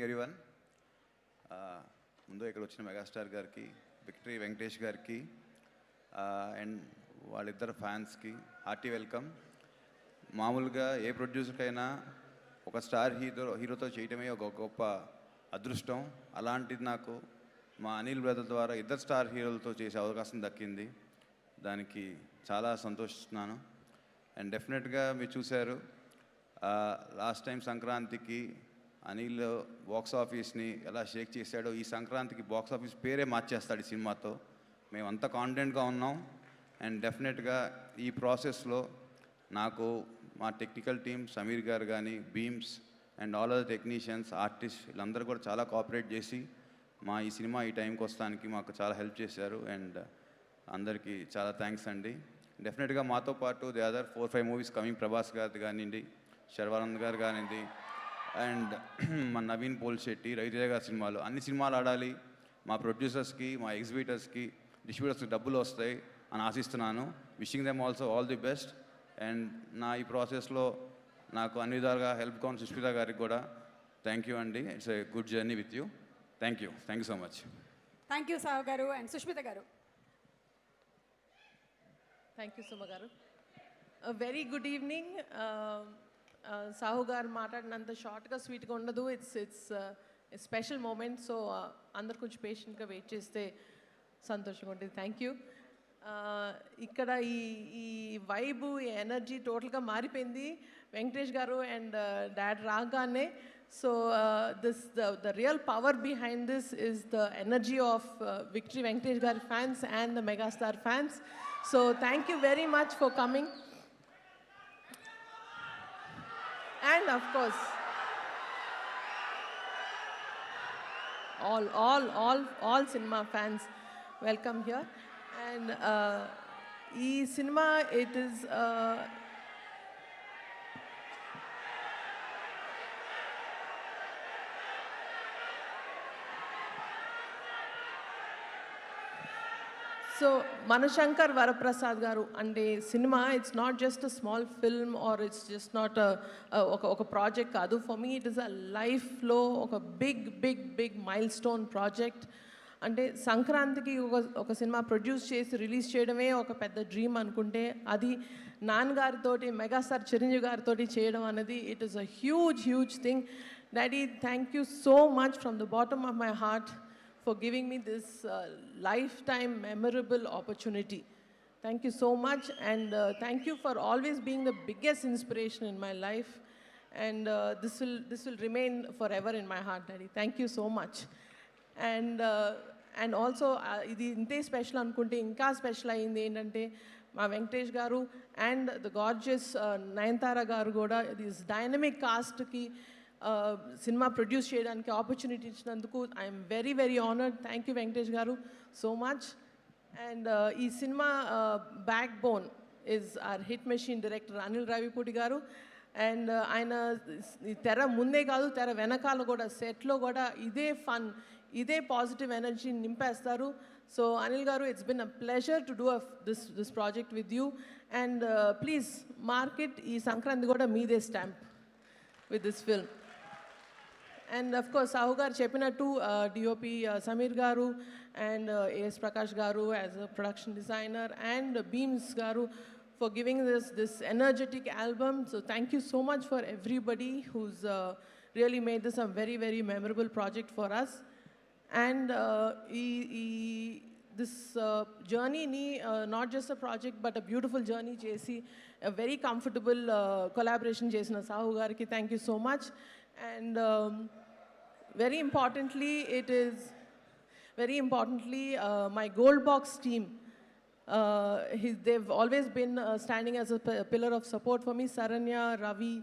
Everyone ముందు ఇక్కడ వచ్చిన మెగాస్టార్ గారికి, విక్టరీ వెంకటేష్ గారికి అండ్ వాళ్ళిద్దరు ఫ్యాన్స్కి హార్టీ వెల్కమ్. మామూలుగా ఏ ప్రొడ్యూసర్కైనా ఒక స్టార్ హీరోతో చేయటమే ఒక గొప్ప అదృష్టం. అలాంటిది నాకు మా అనిల్ బ్రదర్ ద్వారా ఇద్దరు స్టార్ హీరోలతో చేసే అవకాశం దక్కింది. దానికి చాలా సంతోషిస్తున్నాను. అండ్ డెఫినెట్గా మీరు చూశారు, లాస్ట్ టైం సంక్రాంతికి అనిల్ బాక్స్ ఆఫీస్ని ఎలా షేక్ చేశాడో ఈ సంక్రాంతికి బాక్స్ ఆఫీస్ పేరే మార్చేస్తాడు ఈ సినిమాతో. మేమంతా కాన్ఫిడెంట్గా ఉన్నాం. అండ్ డెఫినెట్గా ఈ ప్రాసెస్లో నాకు మా టెక్నికల్ టీమ్ సమీర్ గారు కానీ, Bheems and all other technicians, artist వీళ్ళందరూ కూడా చాలా కోఆపరేట్ చేసి మా ఈ సినిమా ఈ టైంకి వస్తానికి మాకు చాలా హెల్ప్ చేశారు. అండ్ అందరికీ చాలా థ్యాంక్స్ అండి. డెఫినెట్గా మాతో పాటు the other 4-5 movies coming, Prabhas గారిది కానివ్వండి, శర్వానంద్ గారు కానివ్వండి, అండ్ మన నవీన్ పోల్శెట్టి, రవితేజ గారి సినిమాలు, అన్ని సినిమాలు ఆడాలి. మా ప్రొడ్యూసర్స్కి, మా ఎగ్జిబిటర్స్కి, డిస్ట్రిబ్యూటర్స్కి డబ్బులు వస్తాయి అని ఆశిస్తున్నాను. Wishing them also all the best. And నా ఈ ప్రాసెస్లో నాకు అన్ని విధాలుగా హెల్ప్ కావాలి సుష్మిత గారికి కూడా థ్యాంక్ యూ అండి. It's a good journey with you. Thank you so much. Thank you Sahu గారు. అండ్ సుష్మిత గారు. థ్యాంక్ యూ సుమ గారు. Very good evening. సాహు గారు మాట్లాడినంత షార్ట్గా స్వీట్గా ఉండదు. It's special moment. సో అందరు కొంచెం పేషెంట్గా వెయిట్ చేస్తే సంతోషంగా ఉంటుంది. Thank you. ఇక్కడ ఈ వైబు, ఈ ఎనర్జీ టోటల్గా మారిపోయింది వెంకటేష్ గారు అండ్ డాడ్ రాగానే. So the real power behind this is the energy of victory Venkatesh గారి fans and the megastar fans. So thank you very much for coming. And of course, all cinema fans, welcome here. And cinema, it is so Manashankar Varaprasad గారు అంటే cinema, it's not just a small film or it's just not ఒక project కాదు. For me it is a లైఫ్లో ఒక big mile stone project. అంటే సంక్రాంతికి ఒక cinema produce చేసి రిలీజ్ చేయడమే ఒక పెద్ద డ్రీమ్ అనుకుంటే, అది నాన్నగారితోటి, మెగాస్టార్ చిరంజీవి గారితో చేయడం అనేది it is a huge thing. Daddy, thank you so much from the bottom of my heart for giving me this lifetime memorable opportunity. Thank you so much. And thank you for always being the biggest inspiration in my life. And this will remain forever in my heart, Daddy. Thank you so much. And also ఇది ఇంతే special అనుకుంటే ఇంకా special అయింది ఏంటంటే, మా Venkatesh garu and the gorgeous Nayanthara గారు కూడా this dynamic కాస్ట్కి సినిమా ప్రొడ్యూస్ చేయడానికి ఆపర్చునిటీ ఇచ్చినందుకు I'm very honoured. Thank you Venkatesh గారు సో మచ్. అండ్ ఈ cinema backbone is our hit machine director Anil Ravipudi గారు. అండ్ ఆయన తెర ముందే కాదు, తెర వెనకాల కూడా, సెట్లో కూడా ఇదే ఫన్, ఇదే పాజిటివ్ ఎనర్జీ నింపేస్తారు. సో అనిల్ గారు, it's been a pleasure to do this project with you. And please market ఈ సంక్రాంతి కూడా మీదే stamp with this film. And of course, Sahu garu cheppinattu DOP Samir garu and AS Prakash garu as a production designer, and Beams garu for giving this energetic album. So thank you so much for everybody who's really made this a very memorable project for us. And this journey ni not just a project but a beautiful journey chesi, a very comfortable collaboration chesina Sahu gariki thank you so much. And very importantly, my Gold Box team, they've always been standing as a pillar of support for me. Saranya, Ravi,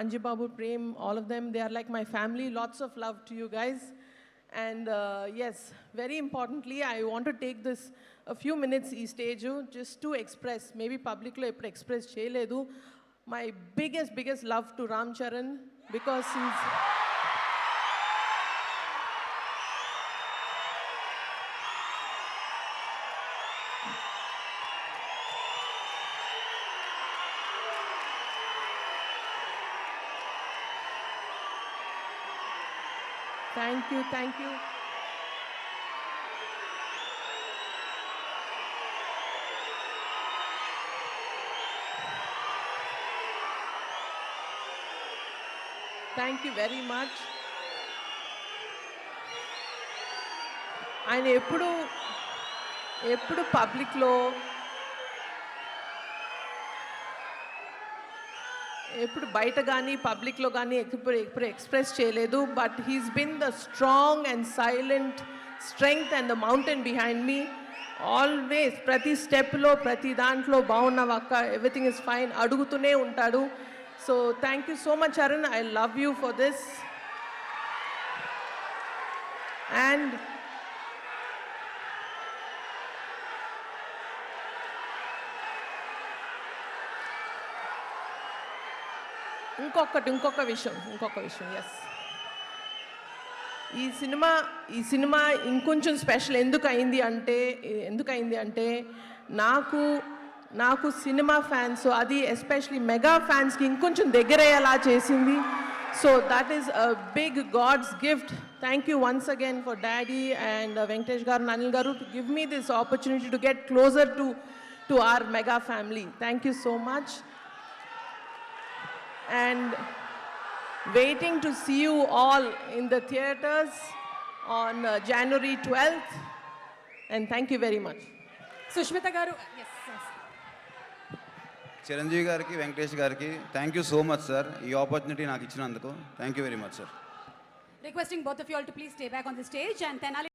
Anjibabu, Prem, all of them, they are like my family. Lots of love to you guys. And yes, very importantly, I want to take this a few minutes e stage just to express, maybe public lo eppudu express cheyaledu, my biggest love to Ram Charan, because he's thank you, thank you. Thank you very much. ఆయన ఎప్పుడు పబ్లిక్లో ఎప్పుడు బయట కానీ పబ్లిక్లో కానీ ఎప్పుడు express చేయలేదు. But he's been the strong and silent strength and the mountain behind me. Always ప్రతి స్టెప్లో ప్రతి దాంట్లో బాగున్నావక్క, ఎవ్రీథింగ్ ఇస్ ఫైన్ అడుగుతూనే ఉంటాడు. So thank you so much Arun, I love you for this. And ఇంకొక విషయం ఎస్, ఈ సినిమా ఇంకొంచెం స్పెషల్ ఎందుకు అయింది అంటే నాకు సినిమా ఫ్యాన్స్, అది ఎస్పెషలీ మెగా ఫ్యాన్స్కి ఇంకొంచెం దగ్గరయ్యేలా చేసింది. So that is a big god's gift. Thank you once again for daddy and Venkatesh గారు, అనిల్ గారు to give me this opportunity to get closer to our mega family. Thank you so much. And waiting to see you all in the theaters on January 12th. And thank you very much. Sushmita గారు, చిరంజీవి గారికి, వెంకటేష్ గారికి thank you so much sir, ఈ opportunity నాకు ఇచ్చినందుకు. Thank you very much sir. Requesting both of you all to please stay back on the stage and Tenali